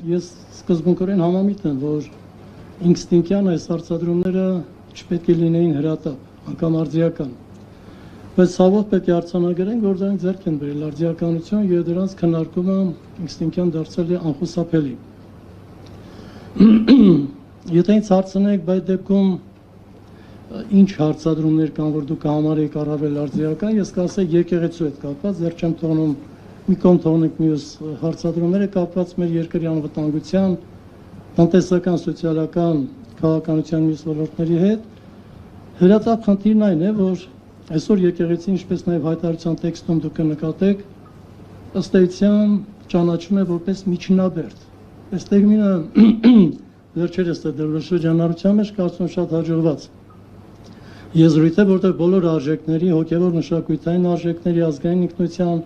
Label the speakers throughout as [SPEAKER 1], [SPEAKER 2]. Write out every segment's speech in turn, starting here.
[SPEAKER 1] ես սկզբունքորեն համամիտ եմ, որ ինստինկտյան այս հարցադրումները չպետք է լինեին հրատապ, անգամ արձիական։ Բայց ցավոք պետք է արձանագրենք, որ դրանք ձեռք են բերել արձիականություն եւ դրանց քննարկումը ինստինկտյան դարձել է անխուսափելի։ Եթե ինձ հարցնեք, բայց դեպքում ինչ հարցադրումներ կան, որ դուք համարեք առավել արձիական, ես կասեի եկեղեցու հետ կապված, ձեռք չեմ թողնում մի կողմ թողնենք մյուս հարցադրումները կապված մեր երկրի անվտանգության, տնտեսական, սոցիալական, քաղաքականության մյուս ոլորտների հետ։ Հրատապ խնդիրն այն է, որ այսօր եկեղեցին, ինչպես նաև հայտարարության տեքստում դուք կնկատեք, ըստ էության ճանաչում է որպես միջնաբերդ։ Այս տերմինը վերջերս դրվել շրջանառության մեջ կարծում շատ հաջողված եզրույթ է, որտեղ բոլոր արժեքների, հոգևոր մշակութային արժեքների, ազգային ինքնության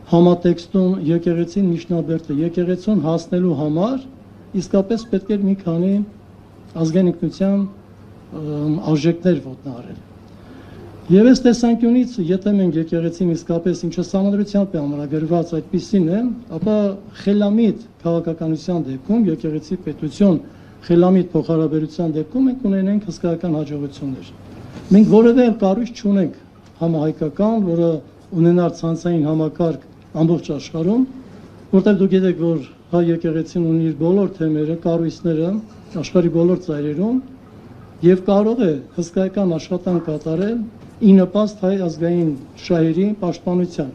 [SPEAKER 1] համատեքստում եկեղեցին միջնաբերդ է։ Եկեղեցուն հասնելու համար իսկապես պետք է մի քանի ազգային ինքնության արժեքներ ոտնահարել։ Եվ այս տեսանկյունից, եթե մենք եկեղեցին իսկապես ինչը սահմանադրությամբ է ամրագրված այդպիսին է, ապա խելամիտ քաղաքականության դեպքում, եկեղեցի պետություն խելամիտ փոխհարաբերության դեպքում մենք ունենենք հսկայական հաջողություններ։ Մենք որևէ կառույց չունենք համահայկական, որը ունենար ցանցային համակարգ ամբողջ աշխարհում, որտեղ դուք գիտեք, որ հայ եկեղեցին ունի իր բոլոր թեմերը, կառույցները աշխարհի բոլոր ծայրերում եւ կարող է հսկայական աշխատանք կատարել ի նպաստ հայ ազգային շահերի պաշտպանության։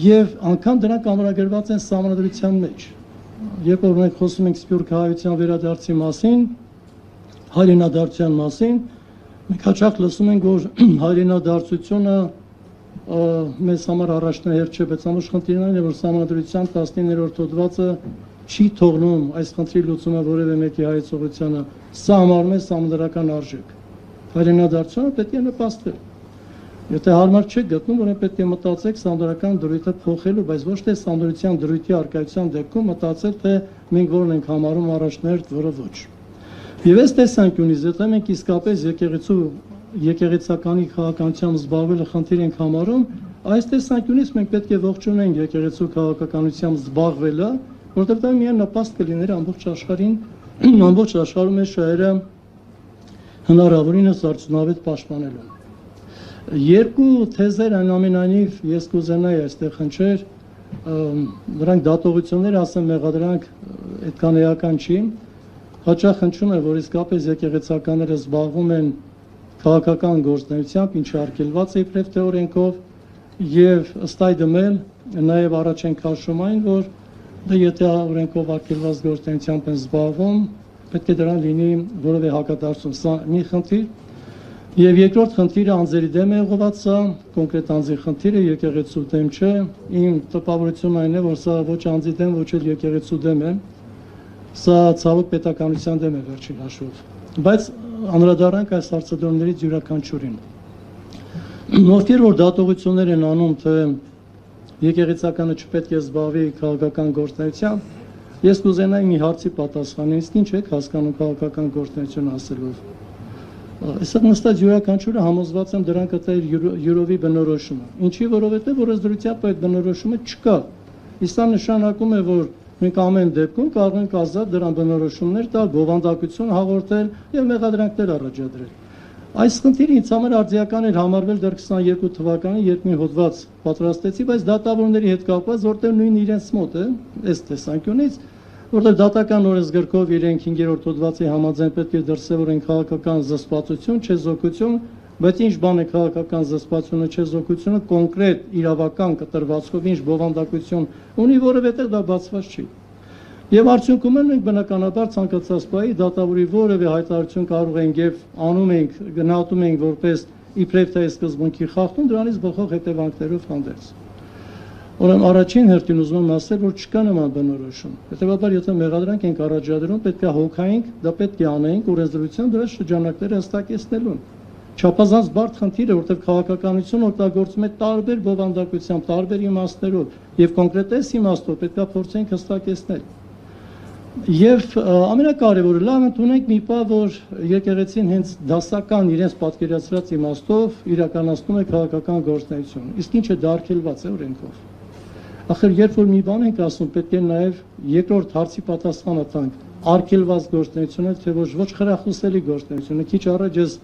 [SPEAKER 1] Եվ անգամ դրանք ամրագրված են սահմանադրության մեջ։ Երբ որ մենք խոսում ենք սփյուռք հայության վերադարձի մասին, հայրենադարձության մասին, մենք հաճախ լսում ենք, որ հայրենադարձությունը մեզ համար առաջնահերթ չէ, բայց ամբողջ խնդիրն այն է, որ սահմանադրության 19-րդ հոդվածը չի թողնում այս խնդրի լուծումը որևէ մեկի հայեցողությանը, սա համարում է սահմանադրական արժեք։ Հայրենադարձությունը պետք է նպաստել։ Եթե հարմար չեք գտնում, որ պետք է մտածեք սահմանադրական դրույթը փոխելու, բայց ոչ թե սահմանադրության դրույթի առկայության դեպքում մտածել, թե մենք որն ենք համարում առաջնահերթ, որը ոչ։ Եվ այս տեսանկյունից, եթե մենք իսկապես եկեղեցականի քաղաքականությամբ զբաղվելը խնդիր ենք համարում, այս տեսանկյունից մենք պետք է ողջունենք եկեղեցու քաղաքականությամբ զբաղվելը, որտեղ դա միայն նպաստ կլիներ ամբողջ աշխարհին, ամբողջ աշխարհում է շահերը հնարավորինս արդյունավետ պաշտպանելու։ Երկու թեզեր այնուամենայնիվ ես կուզենայի այստեղ հնչեր, նրանք դատողություններ ասեմ մեղադրանք այդքան էական չի, հաճախ հնչում է, որ իսկապես եկեղեցականները զբաղվում են քաղաքական գործունեությամբ, ինչը արգելված է իբրև թե օրենքով, եւ ըստ այդմ էլ նաեւ առաջ են քաշում այն, որ եթե օրենքով արգելված գործունեությամբ են զբաղվում, պետք է դրան լինի որևէ հակադարձում։ Սա մի խնդիր։ Եվ երկրորդ խնդիրը անձերի դեմ է ուղղված, սա կոնկրետ անձի խնդիրը եկեղեցու դեմ չէ։ Իմ տպավորությունն այն է, որ սա ոչ անձի դեմ, ոչ էլ եկեղեցու դեմ է։ Սա ցավոք պետականության դեմ է վերջին հաշվով։ Բայց անդրադառնանք այս հարցադրումներից յուրաքանչյուրին։ Ովքեր որ դատողություններ են անում, թե եկեղեցականը չպետք է զբաղվի քաղաքական գործունեությամբ, ես կուզենայի մի հարցի պատասխանել, իսկ ինչ եք հասկանում քաղաքական գործունեություն ասելով։ Այսօր նստած յուրաքանչյուրը համոզված եմ դրան կտա յուրովի բնորոշումը։ Ինչի, որովհետև որ ըստ դրությամբ այդ բնորոշումը չկա։ Իսկ սա նշանակում է, որ մենք ամեն դեպքում կարող ենք ազատ դրան բնորոշումներ տալ, բովանդակություն հաղորդել եւ մեղադրանքներ առաջադրել։ Այս խնդիրը ինձ համար արձիական էր համարվել դեռ 22 թվականին, երբ մի հոդված պատրաստեցի, բայց դատավորների հետ կապված, որտեղ նույն իրենց մոտ է, այս տեսանկյունից, որտեղ դատական օրենսգրքով իրենք 5-րդ հոդվածի համաձայն պետք է դրսևորեն քաղաքական զսպվածություն, չեզոքություն, բայց ինչ բան է քաղաքական զսպվածությունը, չեզոքությունը, կոնկրետ իրավական կտրվածքով ինչ բովանդակություն ունի, որովհետև դա բացված չի։ Եվ արդյունքում մենք բնականաբար ցանկացած բայի դատավորի որևէ հայտարարություն կարող ենք եւ անում ենք, գնահատում ենք որպես իբրև թե սկզբունքի խախտում, դրանից բխող հետևանքներով հանդերձ։ Ուրեմն առաջին հերթին ուզում եմ ասել, որ չկա նման բնորոշում։ Հետևաբար եթե մեղադրանք ենք առաջադրում, պետք է հոգայինք, դա պետք է անենք օրենսդրության դրա շրջանակները հստակեցնելուն։ Չափազանց բարդ խնդիր է, որտեղ քաղաքականություն օգտագործում է տարբեր բովանդակությամբ, տարբեր իմաստներով եւ կոնկրետ այս իմաստով պետք է փորձենք հստակեցնել։ Եվ ամենակարևորը լավ ընդունենք մի բան, որ եկեղեցին հենց դասական իրենց պատկերացրած իմաստով իրականացնում է քաղաքական գործունեություն։ Իսկ ինչը դա արգելված է օրենքով։ ախր երբ որ մի բան ենք ասում, պետք է նաև երկրորդ հարցի պատասխանը տանք, արգելված գործունեությունը, թե ոչ խրախուսելի գործունեությունը։ Քիչ առաջ ես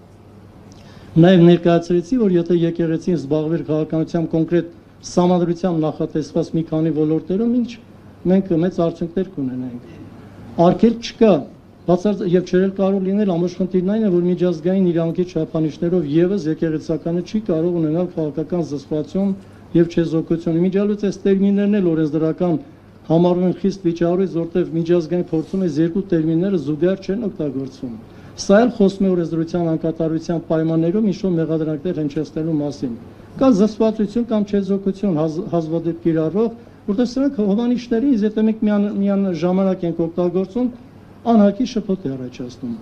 [SPEAKER 1] նաև ներկայացրեցի, որ եթե եկեղեցին զբաղվեր քաղաքականությամբ կոնկրետ սահմանադրությամբ նախատեսված մի քանի ոլորտերում, մենք մեծ արդյունքներ կունենայինք։ Արգելք չկա, եւ չերել կարող լինել ամբողջ խնդիրն այն է, որ միջազգային իրավունքի չափանիշներով եւս եկեղեցականը չի կարող ունենալ քաղաքական զսպվածություն եւ չեզոքություն։ Իմիջիալուց այս տերմիններն էլ օրենսդրական համարվում են խիստ վիճահարույց, որտեղ միջազգային փորձում այս երկու տերմինները զուգահեռ չեն օգտագործվում։ Սա էլ խոսում է օրենսդրության անկատարության պայմաններում ինչ-որ մեղադրանքներ հնչեցնելու մասին։ Կա զսպվածություն կամ չեզոքություն հազվադեպ կիրառող, որտեղ սրանք հովանիշների, եթե մենք միան ժամանակ ենք օգտագործում, անհարկի շփոթ է առաջացնում։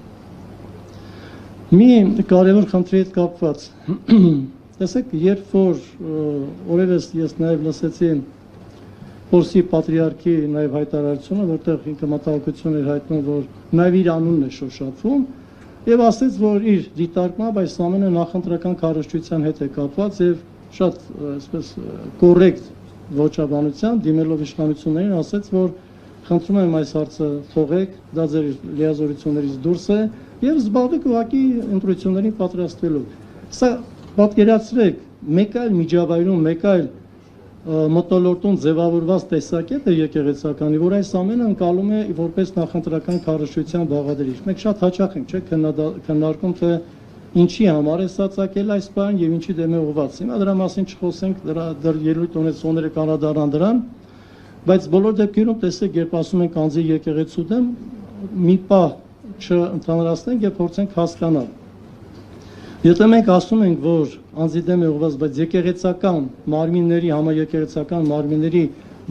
[SPEAKER 1] Մի կարևոր խնդրի հետ կապված, տեսեք, երբ որ օրերս ես նաև լսեցի Պոլսի պատրիարքի նաև հայտարարությունը, որտեղ ինքը մտահոգություն էր հայտնում, որ նաև իր անունն է շոշափվում, եւ ասաց, որ իր դիտարկմամբ այս ամենը նախընտրական քարոզչության հետ է կապված եւ շատ այսպես կոռեկտ ոչաբանությամբ դիմելով իշխանություններին ասաց, որ խնդրում եմ այս հարցը թողեք, դա ձեր լիազորություններից դուրս է եւ զբաղվեք ուղղակի ընտրություններին պատրաստվելով։ Սա պատկերացրեք, մեկ այլ միջավայրում, մեկ այլ մոտոլորտում ձևավորված տեսակետ է եկեղեցականի, որ այս ամենը ընկալում է որպես նախընտրական քարոզչության բաղադրիչ։ Մենք շատ հաճախ ենք, չէ՞, քննարկում, թե ինչի համար է սա ցակել այս բան եւ ինչի դեմ է ուղղված։ Հիմա դրա մասին չխոսենք, դեռ ելույթ ունեցողները կանադառնան դրան, բայց բոլոր դեպքերում տեսեք, երբ ասում ենք անձի եկեղեցու դեմ, մի պահ չընդհանրացնենք եւ փորձենք հասկանալ։ Եթե մենք ասում ենք, որ անձի դեմ է ուղղված, բայց եկեղեցական մարմինների, համաեկեղեցական մարմինների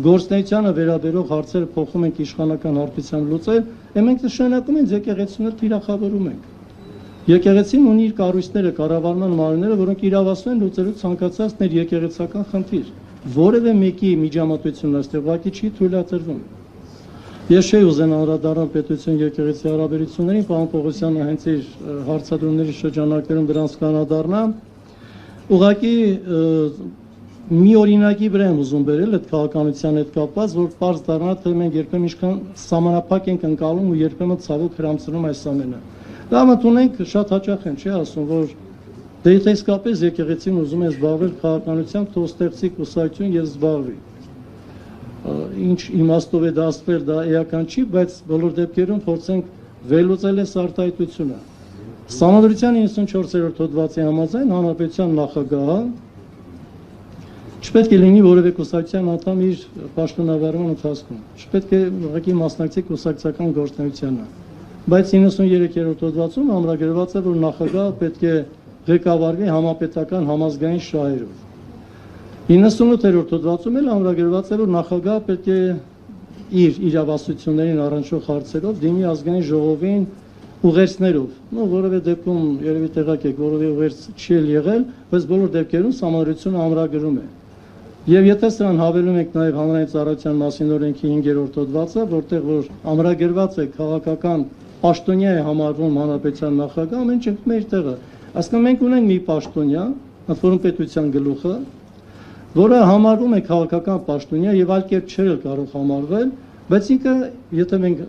[SPEAKER 1] գործունեությանը վերաբերող հարցերը փոխում ենք իշխանական հարթությամբ լուծել, մենք նշանակում ենք եկեղեցիները թիրախավորում ենք։ Եկեղեցին ունի իր կառույցները, կառավարման մարմինները, որոնք իրավասու են լուծելու ցանկացած ներեկեղեցական խնդիր։ Որևէ մեկի միջամտությունն այստեղ ուղղակի չի թույլատրվում։ Ես չէի ուզենա անդրադառնալ պետություն եկեղեցի հարաբերություններին, պարոն Պողոսյանը հենց իր հարցադրումների շրջանակներում դրանց կանադառնա։ Ուղղակի մի օրինակի վրա եմ ուզում բերել այդ քաղաքականության հետ կապված, որ պարզ դառնա, թե մենք երբեմն ինչքան սահմանափակ ենք ընկալում ու երբեմն ցավոք հրամցնում այս ամենը։ Դա մտունենք շատ հաճախ են, չի ասում, որ դե եթե իսկապես եկեղեցին ուզում է զբաղվել քաղաքականությամբ, թող ստեղծի կուսակցություն եւ զբաղվի։ Ինչ իմաստով է դա ասվել, դա էական չի, բայց բոլոր դեպքերում փորձենք վերլուծել այս արտահայտությունը։ Սահմանադրության 94-րդ հոդվածի համաձայն հանրապետության նախագահը չպետք է լինի որևէ կուսակցության անդամ իր պաշտոնավարման ընթացքում, չպետք է ուղղակի մասնակցի կուսակցական գործունեությանը, բայց 93-րդ հոդվածում ամրագրված է, որ նախագահը պետք է ղեկավարվի համապետական համազգային շահերով։ 98-րդ հոդվածում էլ ամրագրված է, որ նախագահը պետք է իր իրավասություններին առնչվող հարցերով դիմի ազգային ժողովին ուղերձներով։ Որևէ դեպքում երևի տեղակ եք, որևէ ուղերձ չի եղել, բայց բոլոր դեպքերում սահմանադրությունը ամրագրում է։ Եվ եթե սրան հավելում եք նաև հանրային ծառայության մասին օրենքի 5-րդ հոդվածը, որտեղ որ ամրագրված է քաղաքական պաշտոնյա է համարվում հանրապետության նախագահը, ամեն ինչ մեր տեղը։ Այսինքն մենք ունենք մի պաշտոնյա, ընդ որում պետության գլուխը, որը համարվում է քաղաքական պաշտոնյա եւ այլ կերպ չէր կարող համարվել, բայց ինքը, եթե մենք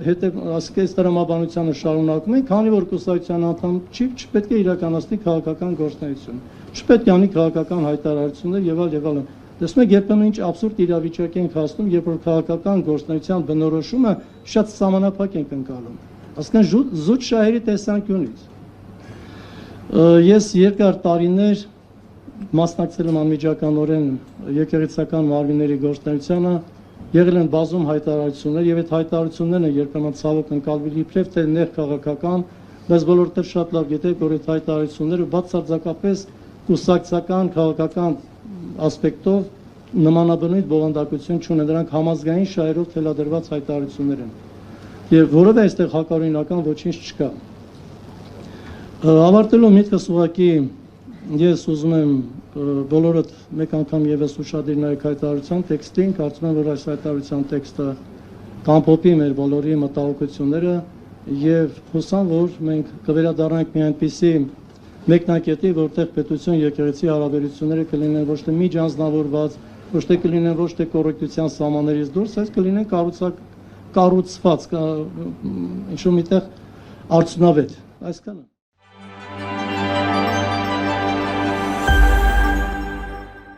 [SPEAKER 1] ասենք այս տրամաբանությանը շարունակում ենք, քանի որ կուսակցության անդամ չի, չպետք է իրականացնի քաղաքական գործունեություն, չպետք է անի քաղաքական հայտարարություններ եւ այլ։ Տեսնում եք, երբեմն ինչ աբսուրդ իրավիճակ ենք հասնում, երբ որ քաղաքական գործունեության բնորոշումը շատ սահմանափակ ենք ընկալում։ Այսինքն զուտ շահերի տեսանկյունից։ Ես երկար տարիներ մասնակցել եմ անմիջականորեն եկեղեցական մարմինների գործունեությանը, եղել են բազում հայտարարություններ եւ այդ հայտարարություններն երբեմն ցավոք ընկալվել իբրև թե ներքաղաքական, բայց բոլորը շատ լավ գիտեք, որ այդ հայտարարությունները բացարձակապես կուսակցական քաղաքական ասպեկտով նմանաբնույթ բովանդակություն չունեն, դրանք համազգային շահերով թելադրված հայտարարություններ են եւ որովհետեւ այստեղ հակառակորինական ոչինչ չկա։ Ավարտելով միտքս ուղղակի ես ուզում եմ բոլորդ մեկ անգամ եւս ուշադիր նայեք հայտարարության տեքստին, կարծում եմ, որ այս հայտարարության տեքստը կամփոփի մեր բոլորի մտահոգությունները եւ հուսամ, որ մենք կվերադառնանք մի այնպիսի մեկնակետի, որտեղ պետություն եկեղեցի հարաբերությունները կլինեն ոչ թե միջանձնավորված, ոչ թե կլինեն ոչ թե կոռեկտության սահմաններից դուրս, այլ կլինեն կառուցված ինչ-որ միտեղ արդյունավետ, այսքանը։